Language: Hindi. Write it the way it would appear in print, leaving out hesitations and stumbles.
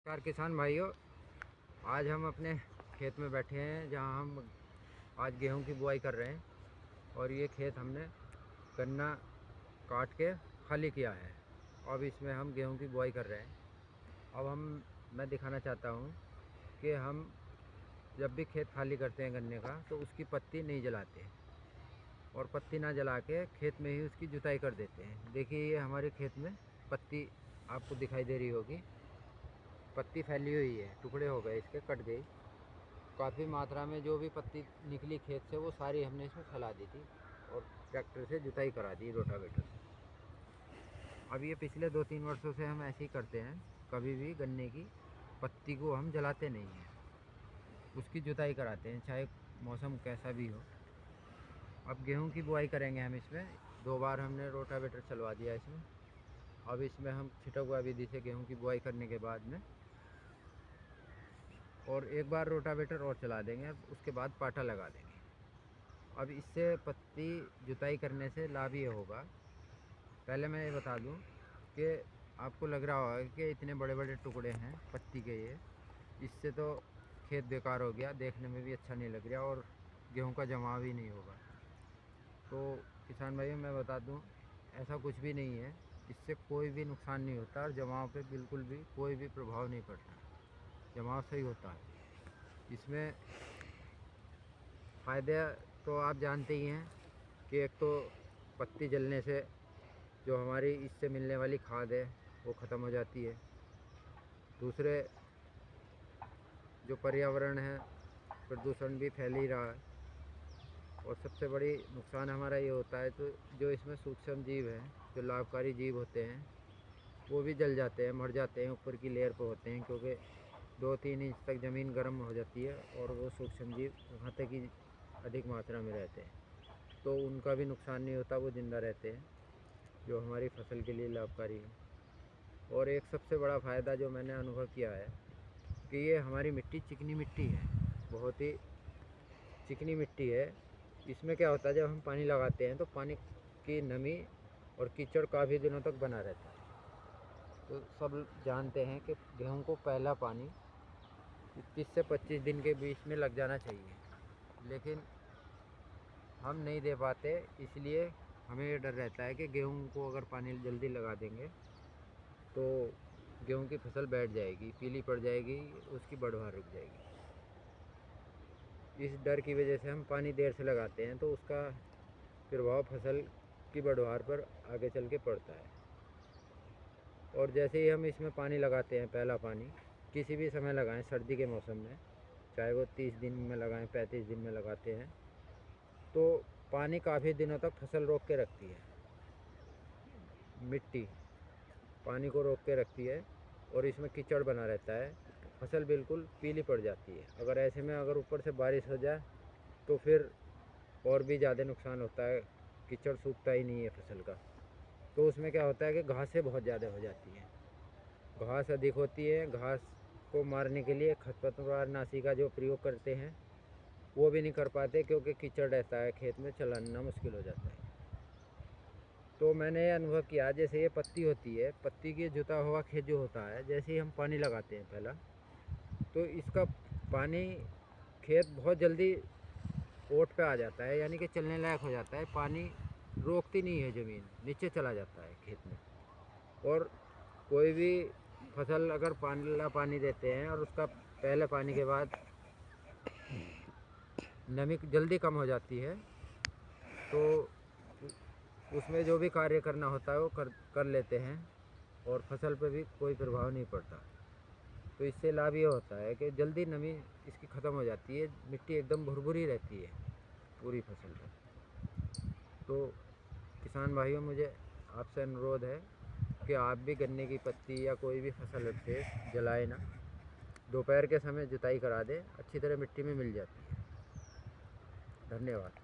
नमस्कार किसान भाइयों। आज हम अपने खेत में बैठे हैं जहां हम आज गेहूं की बुआई कर रहे हैं और ये खेत हमने गन्ना काट के खाली किया है। अब इसमें हम गेहूं की बुआई कर रहे हैं। अब मैं दिखाना चाहता हूं कि हम जब भी खेत खाली करते हैं गन्ने का तो उसकी पत्ती नहीं जलाते और पत्ती ना जला के खेत में ही उसकी जुताई कर देते हैं। देखिए ये हमारे खेत में पत्ती आपको दिखाई दे रही होगी, पत्ती फैली हुई है, टुकड़े हो गए, इसके कट गई। काफ़ी मात्रा में जो भी पत्ती निकली खेत से वो सारी हमने इसमें फैला दी थी और ट्रैक्टर से जुताई करा दी, रोटावेटर से। अब ये पिछले 2-3 वर्षों से हम ऐसे ही करते हैं, कभी भी गन्ने की पत्ती को हम जलाते नहीं हैं, उसकी जुताई कराते हैं चाहे मौसम कैसा भी हो। अब गेहूं की बुआई करेंगे हम इसमें। 2 बार हमने रोटावेटर चलवा दिया इसमें। अब इसमें हम छिटकुआ विधि से गेहूं की बुआई करने के बाद में और एक बार रोटावेटर और चला देंगे, उसके बाद पाटा लगा देंगे। अब इससे पत्ती जुताई करने से लाभ ये होगा, पहले मैं ये बता दूं कि आपको लग रहा होगा कि इतने बड़े बड़े टुकड़े हैं पत्ती के, इससे तो खेत बेकार हो गया, देखने में भी अच्छा नहीं लग रहा और गेहूं का जमाव भी नहीं होगा। तो किसान भाइयों मैं बता दूं ऐसा कुछ भी नहीं है, इससे कोई भी नुकसान नहीं होता और जमाव पे बिल्कुल भी कोई भी प्रभाव नहीं पड़ता, जमाव सही होता है। इसमें फ़ायदे तो आप जानते ही हैं कि एक तो पत्ती जलने से जो हमारी इससे मिलने वाली खाद है वो ख़त्म हो जाती है। दूसरे जो पर्यावरण है, प्रदूषण भी फैल ही रहा है। और सबसे बड़ी नुकसान हमारा ये होता है तो जो इसमें सूक्ष्म जीव हैं, जो लाभकारी जीव होते हैं, वो भी जल जाते हैं, मर जाते हैं, ऊपर की लेयर पर होते हैं, क्योंकि 2-3 इंच तक ज़मीन गर्म हो जाती है और वो सूक्ष्म जीव वहाँ तक ही अधिक मात्रा में रहते हैं, तो उनका भी नुकसान नहीं होता, वो ज़िंदा रहते हैं, जो हमारी फसल के लिए लाभकारी है। और एक सबसे बड़ा फ़ायदा जो मैंने अनुभव किया है कि ये हमारी मिट्टी चिकनी मिट्टी है, बहुत ही चिकनी मिट्टी है। इसमें क्या होता है, जब हम पानी लगाते हैं तो पानी की नमी और कीचड़ काफ़ी दिनों तक बना रहता है। तो सब जानते हैं कि गेहूँ को पहला पानी 21 से 25 दिन के बीच में लग जाना चाहिए, लेकिन हम नहीं दे पाते, इसलिए हमें ये डर रहता है कि गेहूं को अगर पानी जल्दी लगा देंगे तो गेहूं की फसल बैठ जाएगी, पीली पड़ जाएगी, उसकी बढ़वार रुक जाएगी। इस डर की वजह से हम पानी देर से लगाते हैं, तो उसका प्रभाव फसल की बढ़वार पर आगे चल के पड़ता है। और जैसे ही हम इसमें पानी लगाते हैं, पहला पानी किसी भी समय लगाएं, सर्दी के मौसम में, चाहे वो 30 दिन में लगाएं, 35 दिन में लगाते हैं, तो पानी काफ़ी दिनों तक फसल रोक के रखती है। मिट्टी पानी को रोक के रखती है और इसमें कीचड़ बना रहता है, फसल बिल्कुल पीली पड़ जाती है। अगर ऐसे में अगर ऊपर से बारिश हो जाए तो फिर और भी ज़्यादा नुकसान होता है, कीचड़ सूखता ही नहीं है फसल का। तो उसमें क्या होता है कि घासें बहुत ज़्यादा हो जाती हैं, घास अधिक होती है। घास को मारने के लिए खरपतवारनाशी का जो प्रयोग करते हैं वो भी नहीं कर पाते, क्योंकि कीचड़ रहता है खेत में, चलाना मुश्किल हो जाता है। तो मैंने ये अनुभव किया, जैसे ये पत्ती होती है, पत्ती की जुता हुआ खेत जो होता है, जैसे ही हम पानी लगाते हैं पहला, तो इसका पानी खेत बहुत जल्दी ओट पे आ जाता है, यानी कि चलने लायक हो जाता है। पानी रोकती नहीं है, ज़मीन नीचे चला जाता है खेत में। और कोई भी फसल अगर पानी देते हैं और उसका पहले पानी के बाद नमी जल्दी कम हो जाती है, तो उसमें जो भी कार्य करना होता है वो कर लेते हैं और फसल पे भी कोई प्रभाव नहीं पड़ता। तो इससे लाभ ये होता है कि जल्दी नमी इसकी ख़त्म हो जाती है, मिट्टी एकदम भुरभुरी रहती है पूरी फसल पर। तो किसान भाइयों, मुझे आपसे अनुरोध है कि आप भी गन्ने की पत्ती या कोई भी फसल अवशेष जलाए ना, दोपहर के समय जुताई करा दें, अच्छी तरह मिट्टी में मिल जाती है। धन्यवाद।